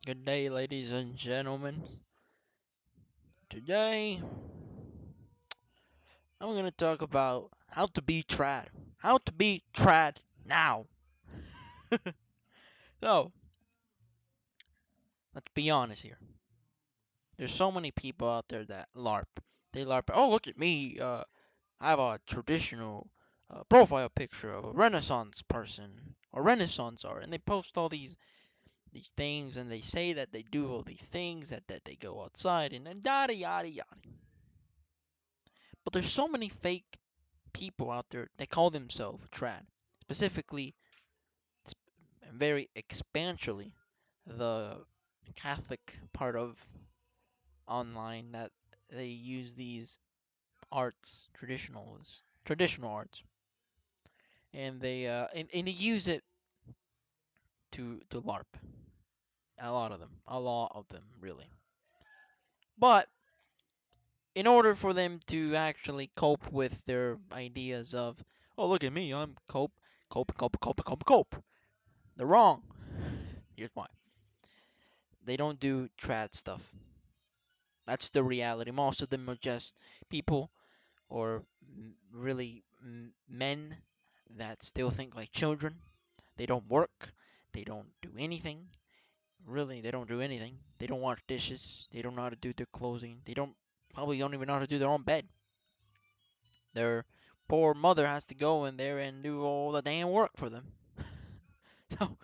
Good day, ladies and gentlemen. Today, I'm gonna talk about how to be trad. How to be trad now. So, let's be honest here. There's so many people out there that LARP. They LARP. Oh, look at me. I have a traditional profile picture of a Renaissance person or Renaissance art, and they post all these things, and they say that they do all these things, that they go outside, and then yada yada yada. But there's so many fake people out there that call themselves trad, specifically, very expansionally, the Catholic part of online that they use these arts, traditional arts, and and they use it to LARP. A lot of them, really. But in order for them to actually cope with their ideas of, oh look at me, I'm cope, they're wrong. Here's why. They don't do trad stuff. That's the reality. Most of them are just people or really men that still think like children. They don't work. They don't do anything. Really, they don't do anything. They don't wash dishes. They don't know how to do their clothing. They probably don't even know how to do their own bed. Their poor mother has to go in there and do all the damn work for them. So,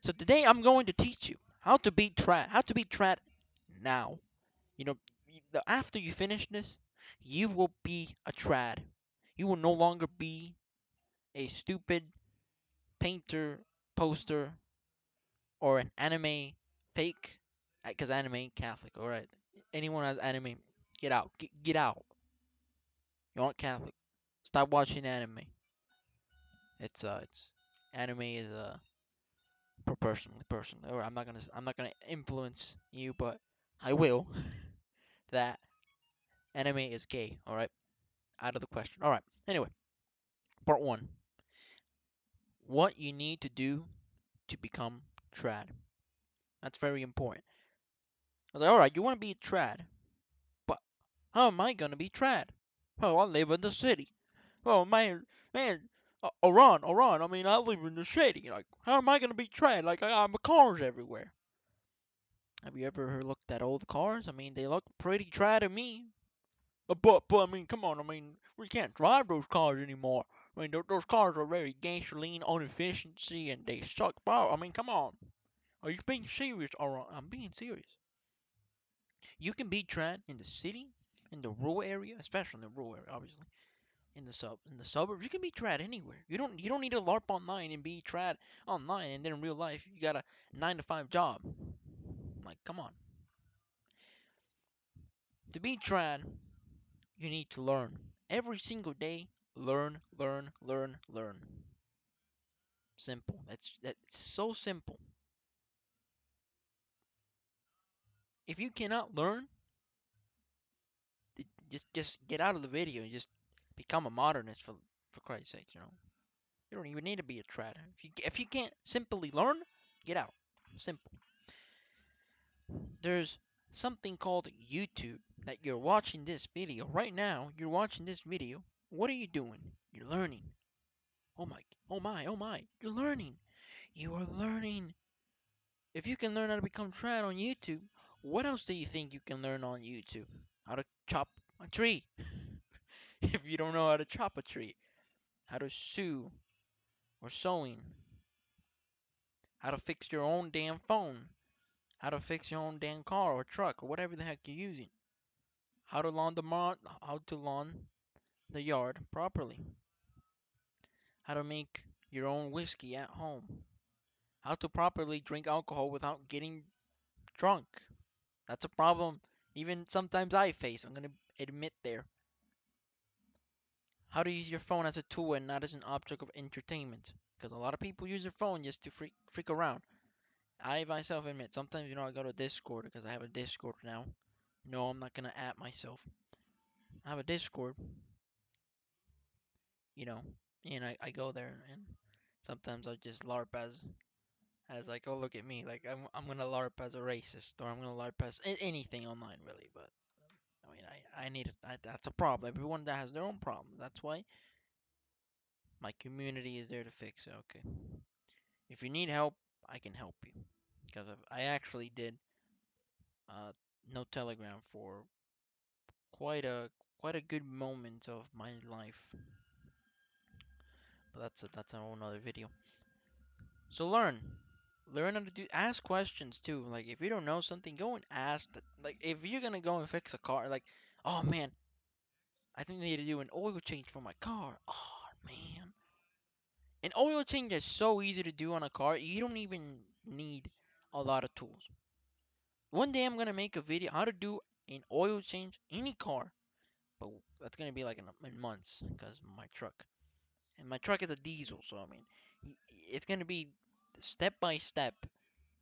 so today I'm going to teach you how to be trad. How to be trad now. You know, after you finish this, you will be a trad. You will no longer be a stupid painter, poster, or an anime fake. Because anime Catholic, all right. Anyone has anime, get out. Get out. You aren't Catholic. Stop watching anime. It's anime is personally. Or I'm not gonna influence you, but I will. That anime is gay. All right, out of the question. All right. Anyway, part one. What you need to do to become trad. That's very important. I was like, all right, you want to be a trad, but how am I gonna be trad? Oh, I live in the city. Oh man, Iran. I mean, I live in the city. Like, how am I gonna be trad? Like, I got cars everywhere. Have you ever looked at old cars? I mean, they look pretty trad to me. But I mean, come on. I mean, we can't drive those cars anymore. I mean, those cars are very gasoline inefficiency and they suck power. I mean, come on. Are you being serious? Or I'm being serious. You can be trad in the city, in the rural area, especially in the rural area, obviously. In the suburbs, you can be trad anywhere. You don't need to LARP online and be trad online, and then in real life you got a 9 to 5 job. Like, come on. To be trad, you need to learn every single day. Learn. Simple. That's so simple. If you cannot learn, just get out of the video and just become a modernist for Christ's sake. You don't even need to be a trad. If you can't simply learn, get out. Simple. There's something called YouTube that you're watching this video right now. You're watching this video. What are you doing? You're learning. Oh my, oh my. You're learning. You are learning. If you can learn how to become trad on YouTube, what else do you think you can learn on YouTube? How to chop a tree. If you don't know how to chop a tree, how to sew or sewing, how to fix your own damn phone, how to fix your own damn car or truck or whatever the heck you're using, how to lawn the yard properly, how to make your own whiskey at home, how to properly drink alcohol without getting drunk. That's a problem even sometimes I face. I'm gonna admit there. How to use your phone as a tool and not as an object of entertainment. Because a lot of people use their phone just to freak around. I myself admit, sometimes, I go to Discord because I have a Discord now. No, I'm not gonna at myself. I have a Discord, you know, and I go there and sometimes I just LARP as like, oh look at me, like I'm gonna LARP as a racist, or I'm gonna LARP as anything online really. But I mean, I need it. That's a problem. Everyone that has their own problem. That's why my community is there to fix it. Okay. If you need help, I can help you. Because I actually did uh, no Telegram for quite a quite a good moment of my life. But that's a whole nother video. So learn how to do ask questions too. Like if you don't know something, go and ask. Like if you're gonna go and fix a car, like oh man, I think I need to do an oil change for my car. Oh man, an oil change is so easy to do on a car. You don't even need a lot of tools. One day I'm gonna make a video how to do an oil change any car, but that's gonna be like in months because my truck and my truck is a diesel, so I mean it's gonna be step by step.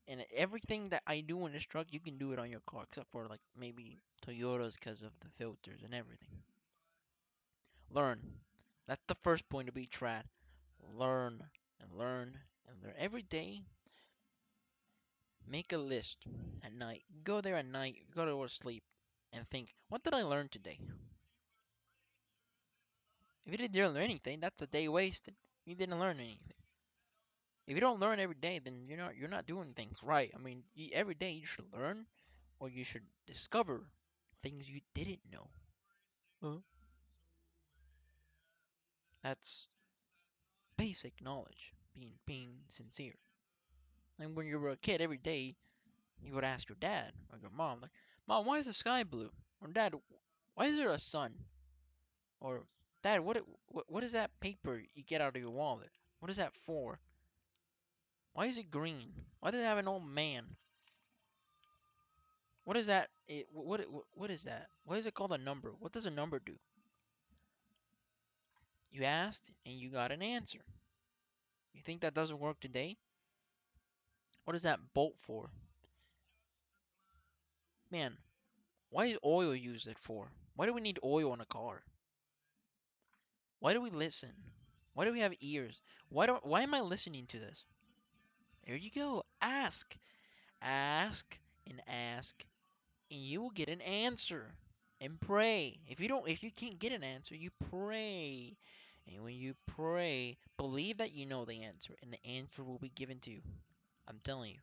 And everything that I do in this truck, you can do it on your car, except for like maybe Toyotas because of the filters and everything. Learn. That's the first point to be trad. Learn and learn and learn every day. Make a list at night. Go there at night. Go to sleep and think, what did I learn today? If you didn't learn anything, that's a day wasted. You didn't learn anything. If you don't learn every day, then you're not doing things right. I mean, every day you should learn, or you should discover things you didn't know. Uh, That's basic knowledge. Being sincere. And when you were a kid, every day you would ask your dad or your mom, like, "Mom, why is the sky blue?" Or "Dad, why is there a sun?" Or "Dad, what is that paper you get out of your wallet? What is that for? Why is it green? Why does it have an old man? What is that? What is that? Why is it called a number? What does a number do?" You asked and you got an answer. You think that doesn't work today? What is that bolt for? Man, why is oil used it for? Why do we need oil in a car? Why do we listen? Why do we have ears? Why am I listening to this? There you go. Ask. Ask and ask and you will get an answer. And pray. If you can't get an answer, you pray. And when you pray, believe that you know the answer and the answer will be given to you. I'm telling you.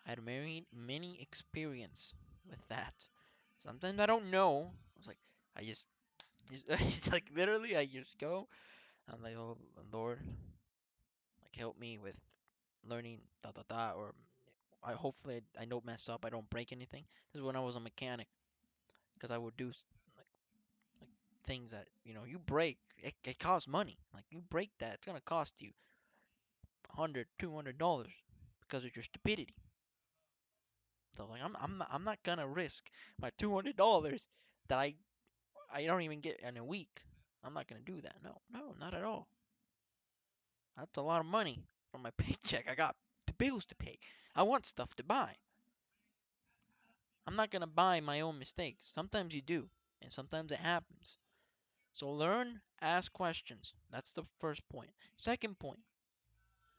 I had many experience with that. Sometimes I don't know. I was like, I just it's like literally, I just go. I'm like, oh Lord, like help me with learning da da da, or I hopefully I don't mess up. I don't break anything. This is when I was a mechanic, because I would do like things that you break. It costs money. Like you break that, it's gonna cost you $100, $200 because of your stupidity. So like I'm not gonna risk my $200 that I don't even get in a week. I'm not gonna do that. No, no, not at all. That's a lot of money from my paycheck. I got the bills to pay. I want stuff to buy. I'm not gonna buy my own mistakes. Sometimes you do, and sometimes it happens. So learn, ask questions. That's the first point. Second point,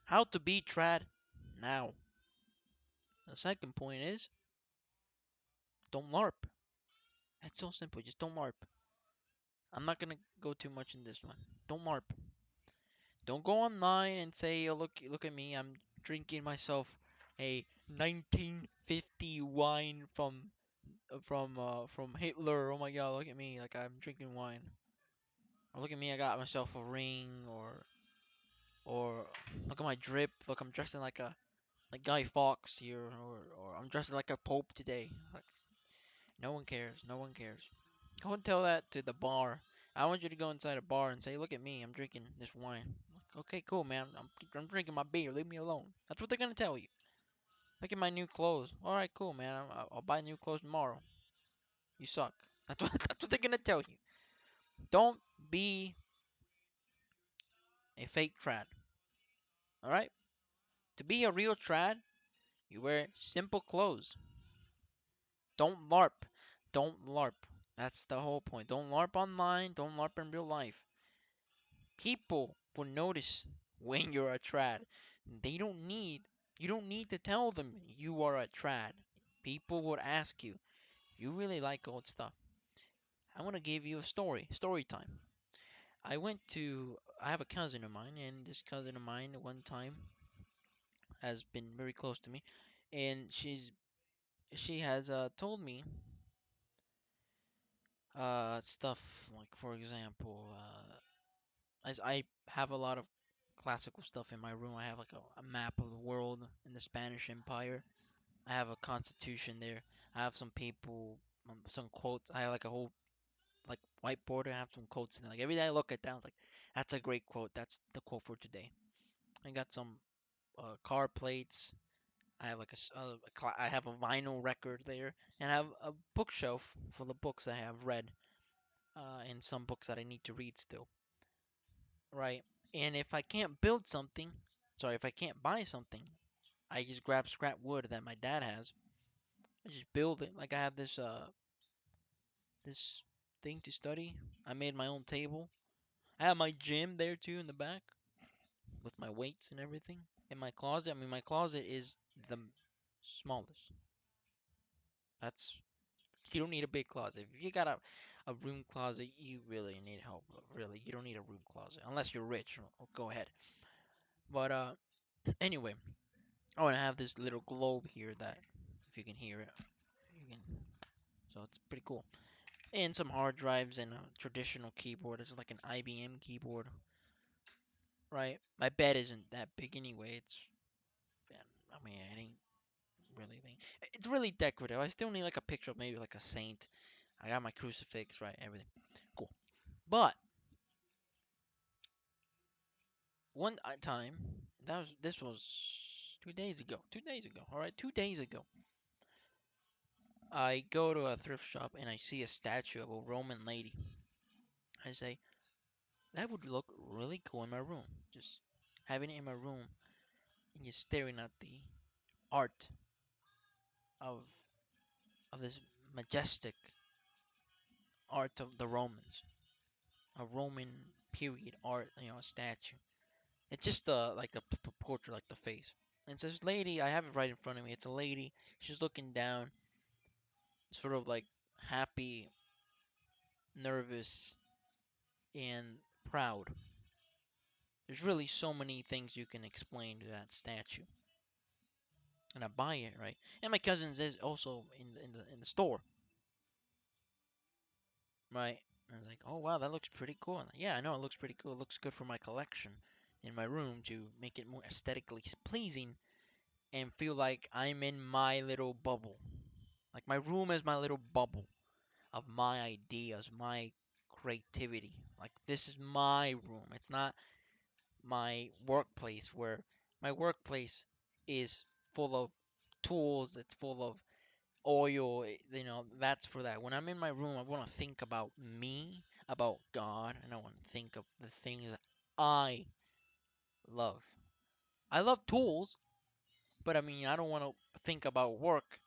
how to be trad now. The second point is don't LARP. It's so simple. Just don't LARP. I'm not gonna go too much in this one. Don't LARP. Don't go online and say, "Oh, look at me. I'm drinking myself a 1950 wine from Hitler. Oh my God, look at me. Like I'm drinking wine. Or look at me. I got myself a ring. Or look at my drip. Look, I'm dressing like Guy Fawkes here. Or I'm dressing like a pope today." Like, no one cares. No one cares. Go and tell that to the bar. I want you to go inside a bar and say, "Look at me, I'm drinking this wine." Like, okay, cool, man. I'm drinking my beer. Leave me alone. That's what they're gonna tell you. Look at my new clothes. All right, cool, man. I'll buy new clothes tomorrow. You suck. That's what that's what they're gonna tell you. Don't be a fake trad. All right. To be a real trad, you wear simple clothes. Don't LARP. Don't LARP. That's the whole point. Don't LARP online. Don't LARP in real life. People will notice when you're a trad. They don't need You don't need to tell them you are a trad. People would ask you, you really like old stuff. I want to give you a story time. I have a cousin of mine, and this cousin of mine one time has been very close to me, and she has told me stuff like, for example, as I have a lot of classical stuff in my room. I have like a map of the world in the Spanish Empire. I have a constitution there. I have some people, some quotes. I have like a whole like whiteboard. I have some quotes in there. Like every day I look at that, I was like, that's a great quote. That's the quote for today. I got some car plates. I have like I have a vinyl record there, and I have a bookshelf full of books I have read, and some books that I need to read still, right? And if I can't build something, sorry, if I can't buy something, I just grab scrap wood that my dad has. I just build it. Like I have this thing to study. I made my own table. I have my gym there too in the back with my weights and everything. In my closet, I mean my closet is the smallest. That's You don't need a big closet. If you got a room closet, you really need help. Really, you don't need a room closet unless you're rich. Go ahead. But anyway, oh, and I have this little globe here that, if you can hear it, you can. So it's pretty cool. And some hard drives and a traditional keyboard. It's like an IBM keyboard, right? My bed isn't that big anyway. I mean, it ain't really thing. It's really decorative. I still need like a picture of maybe like a saint. I got my crucifix, right? Everything. Cool. But one time, this was 2 days ago. 2 days ago. All right, 2 days ago. I go to a thrift shop and I see a statue of a Roman lady. I say, that would look really cool in my room. Just having it in my room and just staring at the art of this majestic art of the Romans, a Roman period art, a statue. It's just like a portrait, like the face. And it's this lady. I have it right in front of me. It's a lady. She's looking down, sort of like happy, nervous, and proud. There's really so many things you can explain to that statue. And I buy it, right? And my cousin's is also in the store, right? And I was like, oh wow, that looks pretty cool. Like, yeah, I know it looks pretty cool. It looks good for my collection in my room to make it more aesthetically pleasing and feel like I'm in my little bubble. Like my room is my little bubble of my ideas, my creativity. Like this is my room. It's not my workplace where my workplace is full of tools, it's full of oil, that's for that. When I'm in my room, I want to think about me, about God, and I want to think of the things that I love. I love tools, but I mean, I don't want to think about work.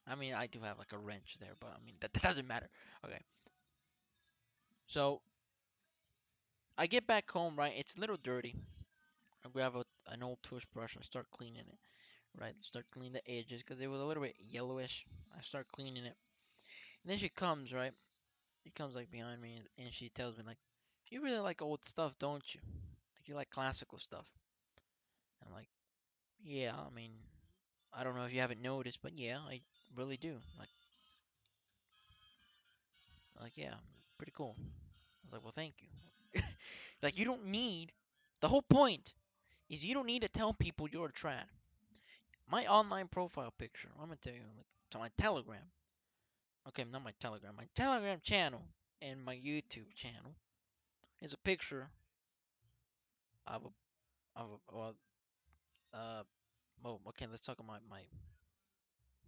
I mean, I do have like a wrench there, but I mean, that doesn't matter. Okay. So I get back home, right? It's a little dirty. I grab an old toothbrush and start cleaning it, right? Start cleaning the edges because it was a little bit yellowish. I start cleaning it. And then she comes, right? She comes like behind me and she tells me like, "You really like old stuff, don't you? Like you like classical stuff." I'm like, "Yeah, I mean, I don't know if you haven't noticed, but yeah, I really do. Yeah, pretty cool." I was like, "Well, thank you." Like you don't need the whole point is you don't need to tell people you're a trad. My online profile picture, I'm gonna tell you, like, to my Telegram. Okay, not my Telegram. My Telegram channel and my YouTube channel is a picture of uh, oh, okay, let's talk about my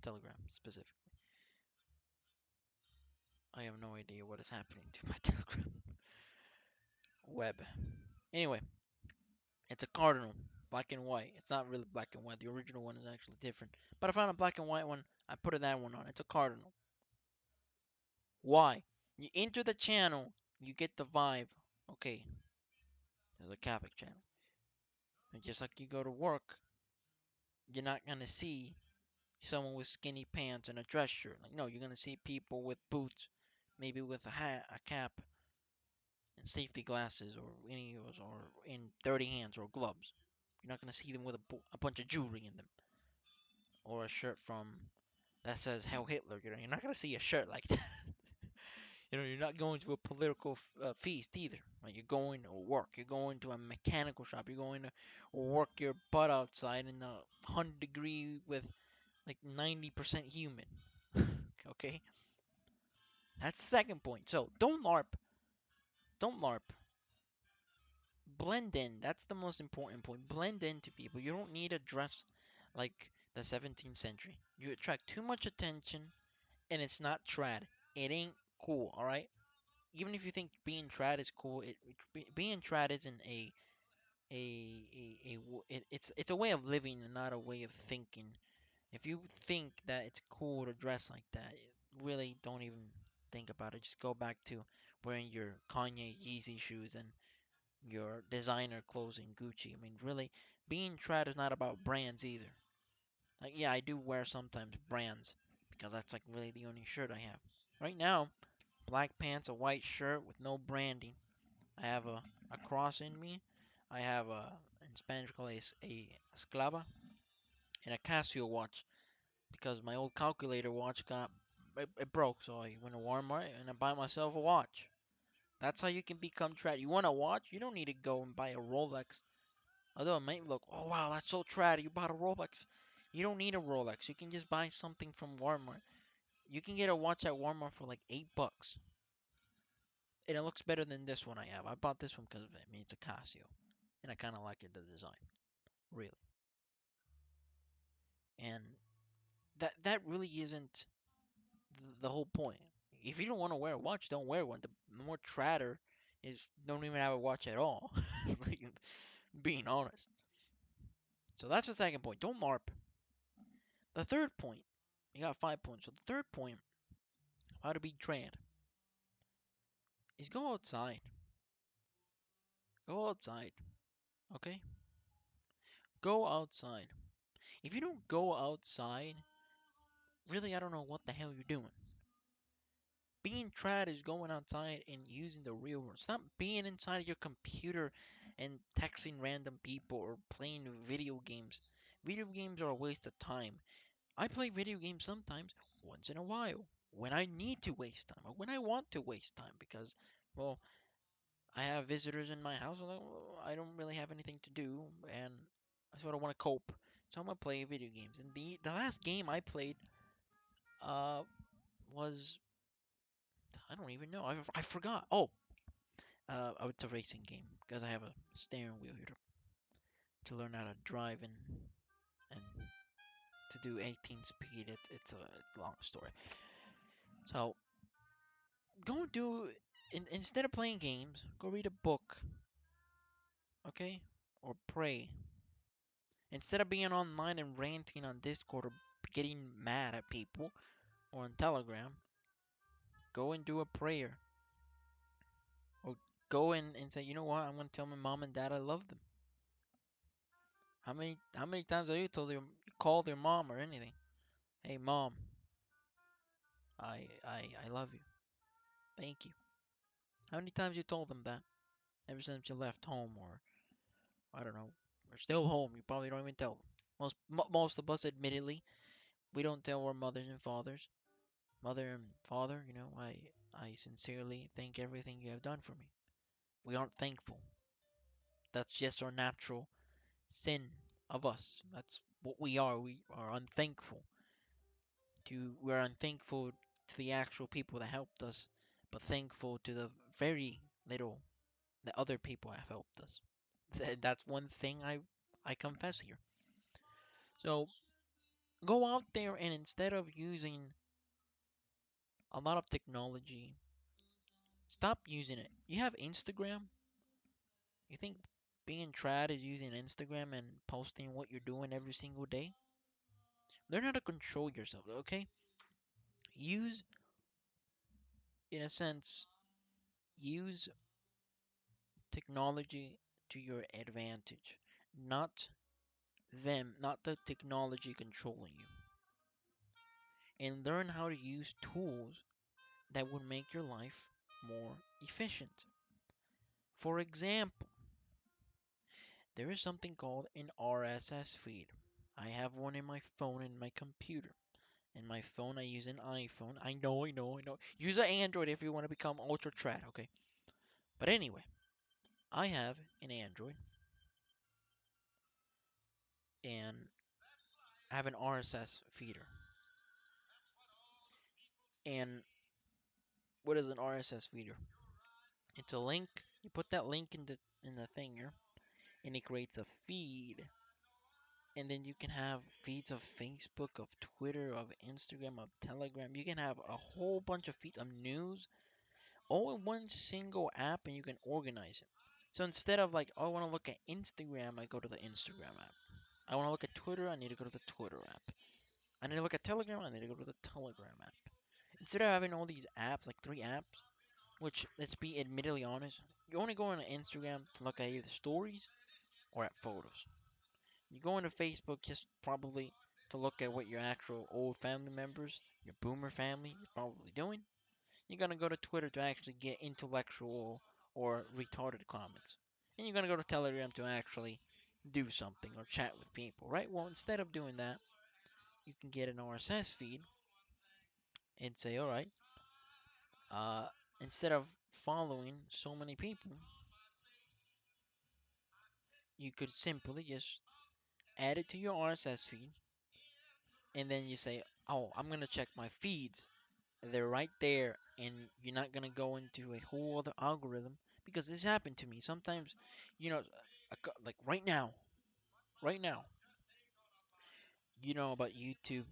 Telegram specifically. I have no idea what is happening to my Telegram web. Anyway, it's a cardinal, black and white. It's not really black and white. The original one is actually different. But I found a black and white one. I put that one on. It's a cardinal. Why? You enter the channel, you get the vibe. Okay, there's a Catholic channel. And just like you go to work, You're not gonna see someone with skinny pants and a dress shirt. Like, no, you're gonna see people with boots, maybe with a hat, a cap, and safety glasses, or any of those, or in dirty hands or gloves. You're not gonna see them with a bunch of jewelry in them, or a shirt from that says Hell Hitler. You're not gonna see a shirt like that. You're not going to a political feast either. Right? You're going to work. You're going to a mechanical shop. You're going to work your butt outside in the 100-degree with like 90% humid. Okay, that's the second point. So don't LARP. Don't LARP. Blend in. That's the most important point. Blend into people. You don't need to dress like the 17th century. You attract too much attention, and it's not trad. It ain't cool. All right. Even if you think being trad is cool, being trad isn't it's a way of living and not a way of thinking. If you think that it's cool to dress like that, really don't even think about it. Just go back to wearing your Kanye Yeezy shoes and your designer clothes in Gucci. I mean, really, being trad is not about brands either. Like, yeah, I do wear sometimes brands because that's like really the only shirt I have. Right now, black pants, a white shirt with no branding. I have a cross in me. I have in Spanish called a esclava and a Casio watch because my old calculator watch it broke. So I went to Walmart and I buy myself a watch. That's how you can become trad. You want a watch? You don't need to go and buy a Rolex. Although it might look, oh wow, that's so trad. You bought a Rolex. You don't need a Rolex. You can just buy something from Walmart. You can get a watch at Walmart for like $8, and it looks better than this one I have. I bought this one because of it. I mean, it's a Casio, and I kind of like it, the design, really. And that really isn't the whole point. If you don't want to wear a watch, don't wear one. The more tratter is don't even have a watch at all. Like, being honest. So that's the second point. Don't LARP. The third point, you got 5 points. So the third point, how to be trad, is go outside. Go outside. Okay? Go outside. If you don't go outside, really, I don't know what the hell you're doing. Being trad is going outside and using the real world. Stop being inside your computer and texting random people or playing video games. Video games are a waste of time. I play video games sometimes, once in a while, when I need to waste time or when I want to waste time because, well, I have visitors in my house and I don't really have anything to do and I sort of want to cope. So I'm gonna play video games. And the last game I played uh was I don't even know. I forgot. It's a racing game because I have a steering wheel here to learn how to drive and to do 18 speed. It's a long story. So go and do instead of playing games, go read a book, okay, or pray. Instead of being online and ranting on Discord or getting mad at people or on Telegram, go and do a prayer or go in and say, you know what, I'm gonna tell my mom and dad I love them. How many times have you told your you called your mom or anything? Hey mom, I love you. Thank you. How many times you told them that? Ever since you left home or I don't know, or still home, you probably don't even tell them. Most of us, admittedly, we don't tell our mothers and fathers. Mother and father, I sincerely thank everything you have done for me. We aren't thankful. That's just our natural sin of us. That's what we are. We are unthankful. We're unthankful to the actual people that helped us, but thankful to the very little that other people have helped us. That's one thing I confess here. So go out there and instead of using a lot of technology, stop using it. You have Instagram. You think being trad is using Instagram and posting what you're doing every single day? Learn how to control yourself, okay? Use, in a sense, use technology to your advantage, not them, not the technology controlling you. And learn how to use tools that would make your life more efficient. For example, there is something called an RSS feed. I have one in my phone and my computer. In my phone, I use an iPhone. I know. Use an Android if you want to become ultra trad, okay? But anyway, I have an Android and I have an RSS feeder. And what is an RSS feeder? It's a link. You put that link in the thing here, and it creates a feed. And then you can have feeds of Facebook, of Twitter, of Instagram, of Telegram. You can have a whole bunch of feeds of news all in one single app, and you can organize it. So instead of like, oh, I want to look at Instagram, I go to the Instagram app. I want to look at Twitter, I need to go to the Twitter app. I need to look at Telegram, I need to go to the Telegram app. Instead of having all these apps, like 3 apps, which, let's be admittedly honest, you only go on Instagram to look at either stories or at photos. You go into Facebook just probably to look at what your actual old family members, your boomer family, is probably doing. You're gonna go to Twitter to actually get intellectual or retarded comments. And you're gonna go to Telegram to actually do something or chat with people, right? Well, instead of doing that, you can get an RSS feed and say, all right, uh, instead of following so many people, you could simply just add it to your RSS feed, and then you say, oh, I'm gonna check my feeds. They're right there, and you're not gonna go into a whole other algorithm because this happened to me. Sometimes, you know, like right now, you know about YouTube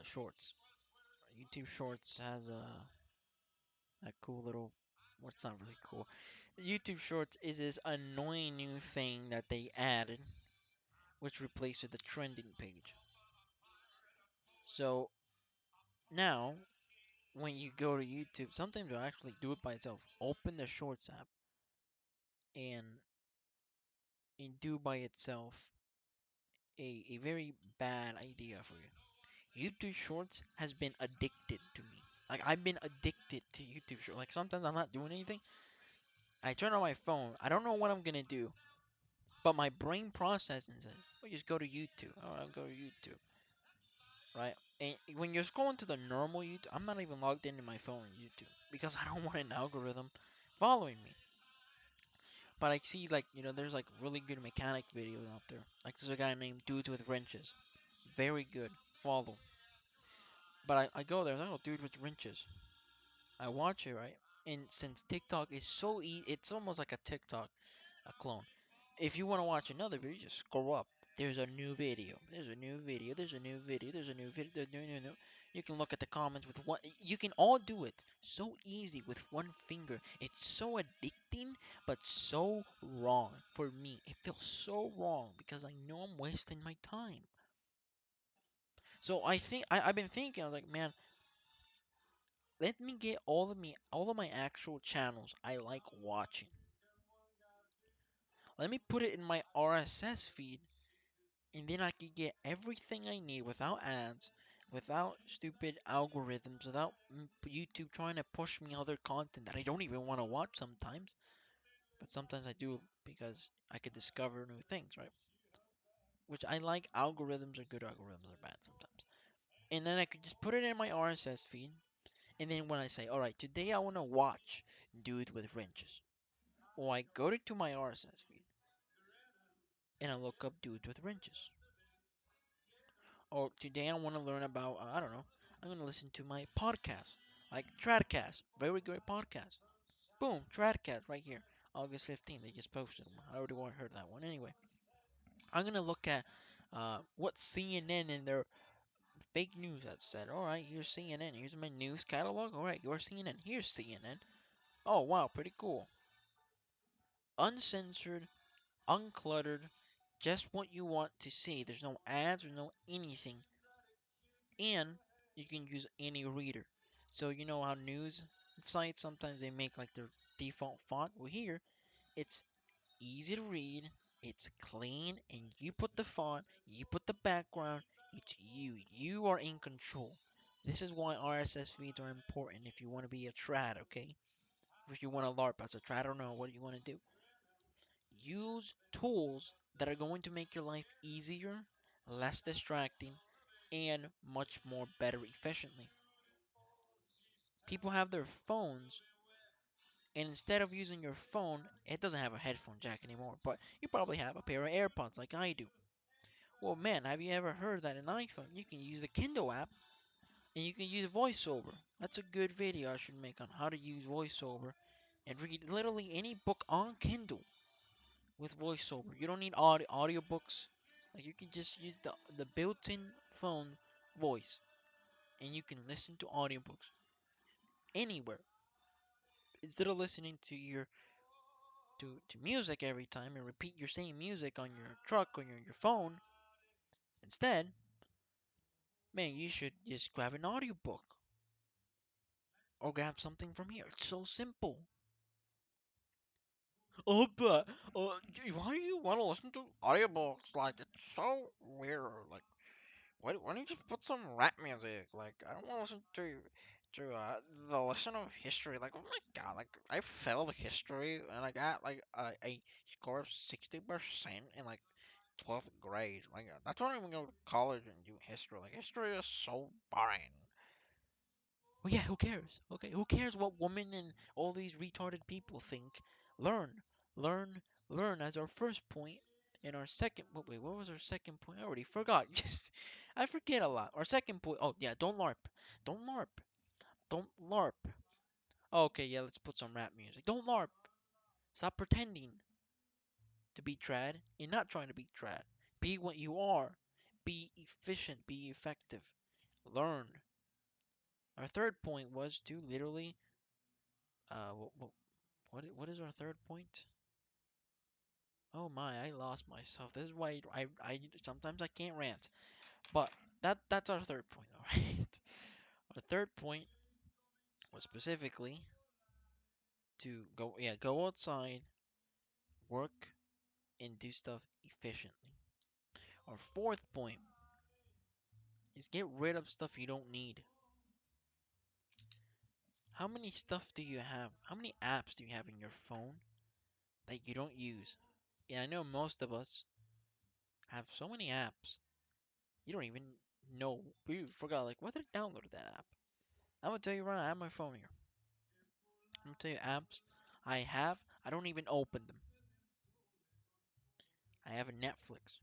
Shorts. YouTube Shorts has a cool little. What's not really cool. YouTube Shorts is this annoying new thing that they added, which replaces the trending page. So now, when you go to YouTube, sometimes you'll actually do it by itself. Open the Shorts app and do by itself a very bad idea for you. YouTube Shorts has been addicted to me. Like I've been addicted to YouTube Shorts. Like sometimes I'm not doing anything. I turn on my phone. I don't know what I'm gonna do, but my brain processes it. Well, just go to YouTube. Oh, I'll go to YouTube, right? And when you're scrolling to the normal YouTube, I'm not even logged into my phone on YouTube because I don't want an algorithm following me. But I see like there's like really good mechanic videos out there. Like there's a guy named Dudes with Wrenches. Very good. Follow. But I go there, oh, dude with wrenches. I watch it, right? And since TikTok is so easy, it's almost like a TikTok, a clone. If you want to watch another video, just scroll up. There's a new video. There's a new video. There's a new video. There's a new video. There's new. You can look at the comments with one. You can all do it so easy with one finger. It's so addicting, but so wrong for me. It feels so wrong because I know I'm wasting my time. So I think I've been thinking. I was like, man, let me get all of my actual channels I like watching. Let me put it in my RSS feed, and then I could get everything I need without ads, without stupid algorithms, without YouTube trying to push me other content that I don't even want to watch sometimes. But sometimes I do because I could discover new things, right? Which I like. Algorithms are good, algorithms are bad sometimes. And then I could just put it in my RSS feed, and then when I say, all right, today I want to watch Dude with Wrenches. Or I go to my RSS feed and I look up dudes with wrenches. Or today I want to learn about, I don't know, I'm going to listen to my podcast, like Tradcast. Very great podcast. Boom, Tradcast right here. August 15th, they just posted one. I already heard that one. Anyway, I'm going to look at what CNN and their fake news had said. Alright, here's CNN. Here's my news catalog. Alright, yours CNN. Here's CNN. Oh, wow, pretty cool. Uncensored, uncluttered, just what you want to see. There's no ads, there's no anything. And you can use any reader. So you know how news sites sometimes they make like their default font? Well here it's easy to read, It's clean, and you put the font, you put the background. It's you. You are in control. This is why RSS feeds are important if you want to be a trad, okay? If you want to LARP as a trad, I don't know what you want to do. Use tools that are going to make your life easier, less distracting, and much more better efficiently. People have their phones, and instead of using your phone, it doesn't have a headphone jack anymore, but you probably have a pair of AirPods like I do. Well, man, have you ever heard that an iPhone you can use the Kindle app and you can use VoiceOver? That's a good video I should make on how to use VoiceOver and read literally any book on Kindle with VoiceOver. You don't need audiobooks. Like you can just use the built-in phone voice and you can listen to audiobooks anywhere instead of listening to to music every time and repeat your same music on your truck or your phone. Instead, man, you should just grab an audiobook or grab something from here. It's so simple. Oh, but why do you want to listen to audiobooks? Like, it's so weird. Like, why don't you just put some rap music? Like, I don't want to listen to the lesson of history. Like, oh my god, like I failed history and I got like a score of 60% in like 12th grade. Like, that's why I don't even go to college and do history. Like, history is so boring. Well, yeah, who cares? Okay, who cares what women and all these retarded people think? Learn, learn, learn as our first point. And our second, wait, what was our second point? I already forgot. Just, I forget a lot. Our second point, oh yeah, don't LARP. Don't LARP. Don't LARP. Okay, yeah, let's put some rap music. Don't LARP. Stop pretending to be trad and not trying to be trad. Be what you are. Be efficient. Be effective. Learn. Our third point was to literally, what is our third point? Oh my, I lost myself. This is why I sometimes I can't rant. But that's our third point, all right? Our third point was specifically to go outside, work, and do stuff efficiently. Our fourth point is get rid of stuff you don't need. How many stuff do you have? How many apps do you have in your phone that you don't use? And I know most of us have so many apps you don't even know. We forgot like whether to download that app. I'm gonna tell you right now, I have my phone here. I'm gonna tell you apps I have. I don't even open them. I have a Netflix.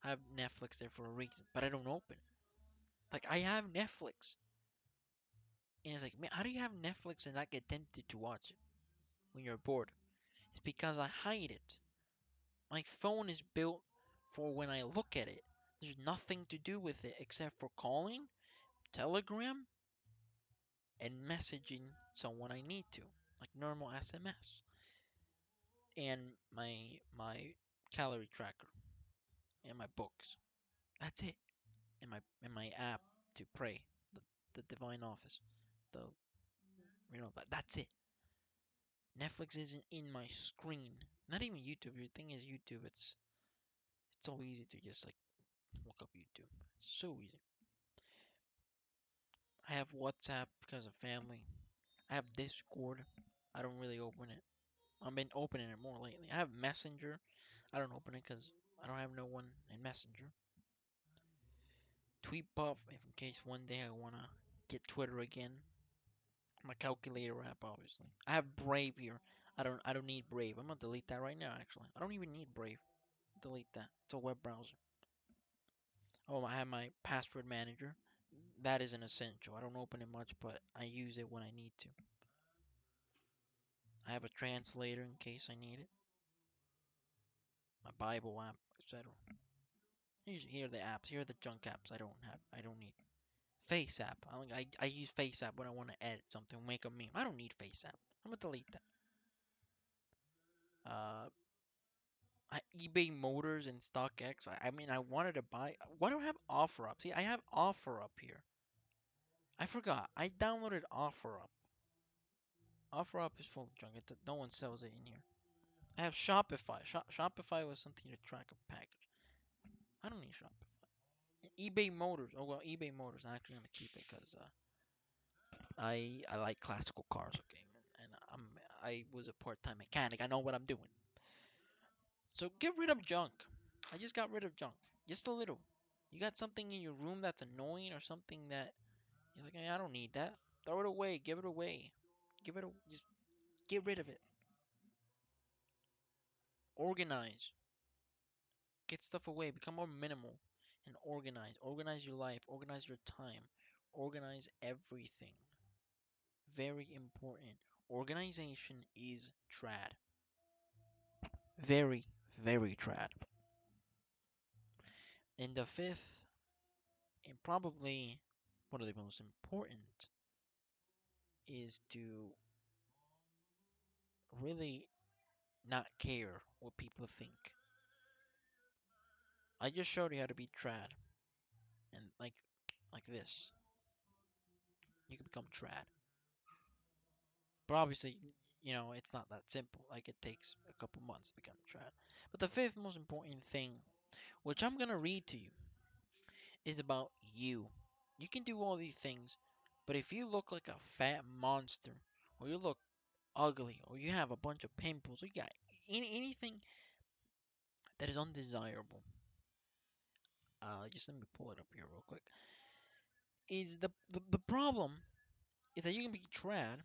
I have Netflix there for a reason, but I don't open it. Like I have Netflix, and it's like, man, how do you have Netflix and not get tempted to watch it when you're bored? It's because I hide it. My phone is built for when I look at it. There's nothing to do with it except for calling, Telegram, and messaging someone I need to, like normal SMS, and my calorie tracker and my books. That's it. And my app to pray, the, the divine office, the that's it. Netflix isn't in my screen. Not even YouTube. Your thing is YouTube. It's so easy to just like look up YouTube. So easy. I have WhatsApp because of family. I have Discord. I don't really open it. I've been opening it more lately. I have Messenger. I don't open it because I don't have no one in Messenger. Tweetbuff, if in case one day I wanna get Twitter again. My calculator app, obviously. I have Brave here. I don't need Brave. I'm gonna delete that right now. Actually, I don't even need Brave. Delete that. It's a web browser. Oh, I have my password manager. That is an essential. I don't open it much, but I use it when I need to. I have a translator in case I need it. My Bible app, etc. Here are the apps. Here are the junk apps I don't have. I don't need. Face app. I use Face app when I want to edit something, make a meme. I don't need Face app. I'm gonna delete that. Uh, eBay Motors and StockX. I mean, I wanted to buy. Why do I have OfferUp? See, I have OfferUp here. I forgot. I downloaded OfferUp. OfferUp is full of junk. No one sells it in here. I have Shopify. Shopify was something to track a package. I don't need Shopify. eBay Motors. Oh well, eBay Motors. I'm actually gonna keep it because I like classical cars. Okay, and I was a part-time mechanic. I know what I'm doing. So get rid of junk. I just got rid of junk. Just a little. You got something in your room that's annoying or something that you're like, "Hey, I don't need that. Throw it away. Give it away. Just get rid of it. Organize. Get stuff away. Become more minimal and organize. Organize your life. Organize your time. Organize everything. Very important. Organization is trad. Very, very trad. And the fifth, and probably one of the most important, is to really not care what people think. I just showed you how to be trad, and like this, you can become trad. But obviously, it's not that simple. Like it takes a couple months to become trad. But the fifth most important thing, which I'm gonna read to you, is about you. You can do all these things, but if you look like a fat monster, or you look ugly, or you have a bunch of pimples, or you got anything that is undesirable, just let me pull it up here real quick. Is the problem is that you can be trad,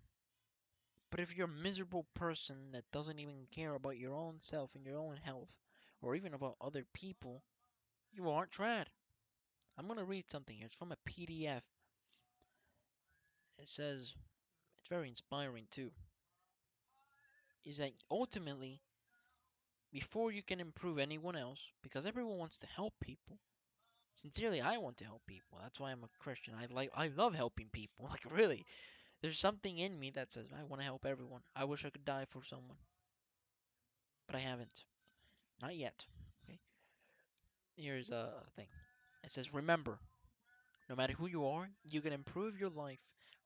but if you're a miserable person that doesn't even care about your own self and your own health, or even about other people, you aren't trad. I'm gonna read something here. It's from a PDF. It says it's very inspiring too. Is that ultimately before you can improve anyone else, because everyone wants to help people. Sincerely, I want to help people. That's why I'm a Christian. I love helping people. Like really, there's something in me that says I want to help everyone. I wish I could die for someone, but I haven't. Not yet. Okay. Here's a thing. It says remember, no matter who you are, you can improve your life.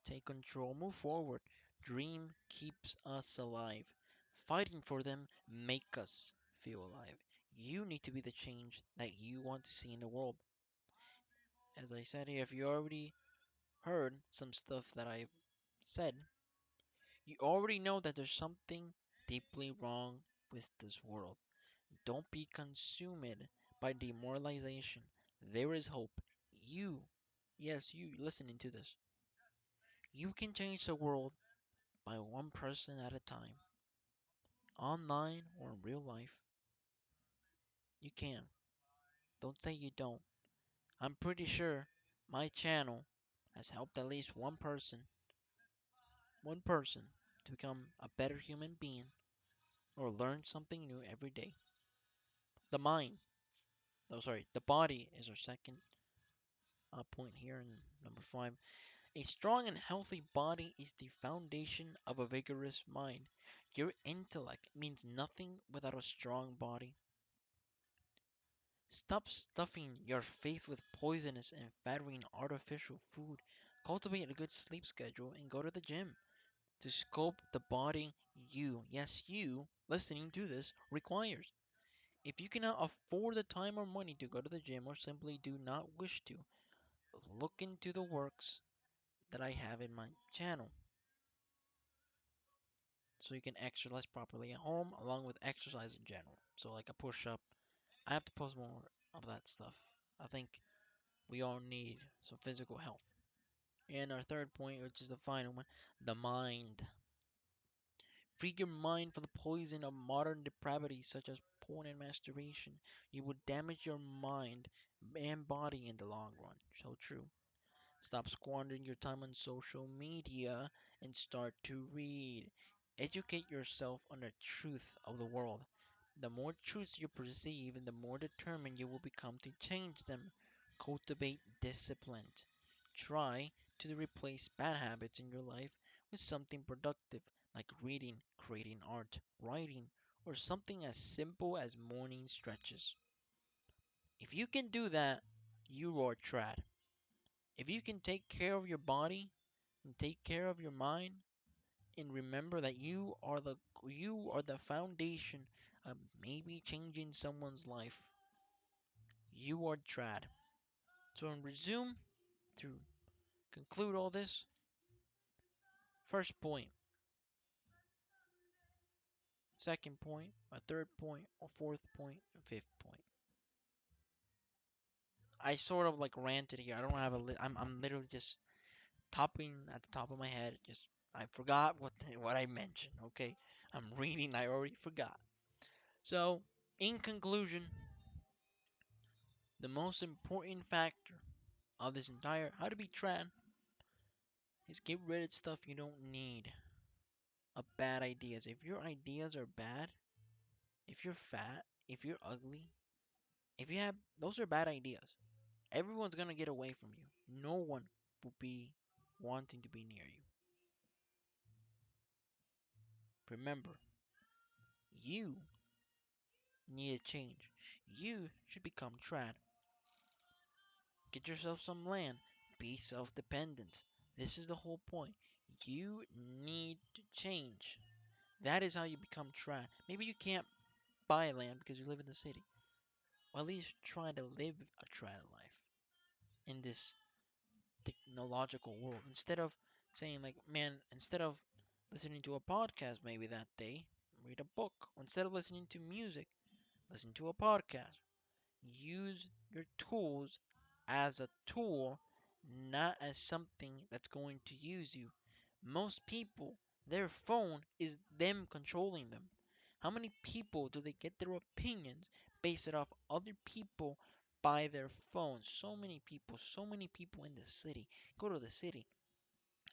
Take control, move forward. Dream keeps us alive. Fighting for them make us feel alive. You need to be the change that you want to see in the world. As I said here, if you already heard some stuff that I've said, you already know that there's something deeply wrong with this world. Don't be consumed by demoralization. There is hope. You, yes, you listening to this, you can change the world by one person at a time, online or in real life. You can. Don't say you don't. I'm pretty sure my channel has helped at least one person, to become a better human being or learn something new every day. The mind, oh sorry, the body is our second point here in number five. A strong and healthy body is the foundation of a vigorous mind. Your intellect means nothing without a strong body. Stop stuffing your face with poisonous and fattening artificial food. Cultivate a good sleep schedule and go to the gym to sculpt the body you, yes, you, listening to this, requires. If you cannot afford the time or money to go to the gym or simply do not wish to, look into the works that I have in my channel so you can exercise properly at home along with exercise in general. So, like a push up, I have to post more of that stuff. I think we all need some physical health. And our third point, which is the final one, the mind. Free your mind from the poison of modern depravity such as porn and masturbation. You will damage your mind and body in the long run. So true. Stop squandering your time on social media and start to read. Educate yourself on the truth of the world. The more truths you perceive, and the more determined you will become to change them. Cultivate discipline. Try to replace bad habits in your life with something productive like reading, creating art, writing, or something as simple as morning stretches. If you can do that, you are trad. If you can take care of your body and take care of your mind and remember that you are the foundation of maybe changing someone's life. You are trad. So in resume, to conclude all this, first point, second point, a third point, a fourth point, and fifth point. I sort of like ranted here. I don't have a I'm literally just topping at the top of my head. Just I forgot what I mentioned. Okay, I'm reading. I already forgot. So in conclusion, the most important factor of this entire how to be trad is get rid of stuff you don't need. Of bad ideas. If your ideas are bad, if you're fat, if you're ugly, if you have those are bad ideas. Everyone's gonna get away from you. No one will be wanting to be near you. Remember, you need a change. You should become trad. Get yourself some land. Be self-dependent. This is the whole point. You need to change. That is how you become trad. Maybe you can't buy land because you live in the city. Well, at least try to live a trad life in this technological world. Instead of saying like, man, instead of listening to a podcast maybe that day, read a book. Or instead of listening to music, listen to a podcast. Use your tools as a tool, not as something that's going to use you. Most people, their phone is them controlling them. How many people do they get their opinions based off other people by their phones? So many people in the city. Go to the city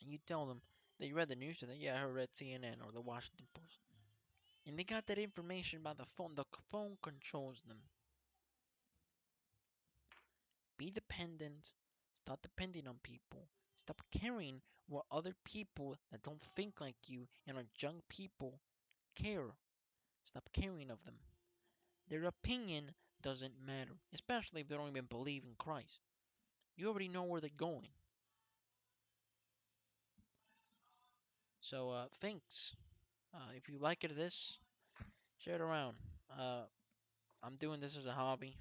and you tell them that you read the news today. Yeah, I read CNN or the Washington Post. And they got that information by the phone. The phone controls them. Be dependent. Stop depending on people. Stop caring what other people that don't think like you and are junk people care. Stop caring of them. Their opinion doesn't matter, especially if they don't even believe in Christ. You already know where they're going. So, thanks. If you like it this, share it around. Uh, I'm doing this as a hobby,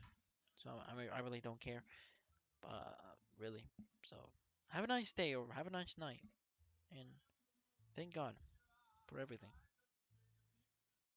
so I really don't care. Really. So, have a nice day or have a nice night, and thank God for everything.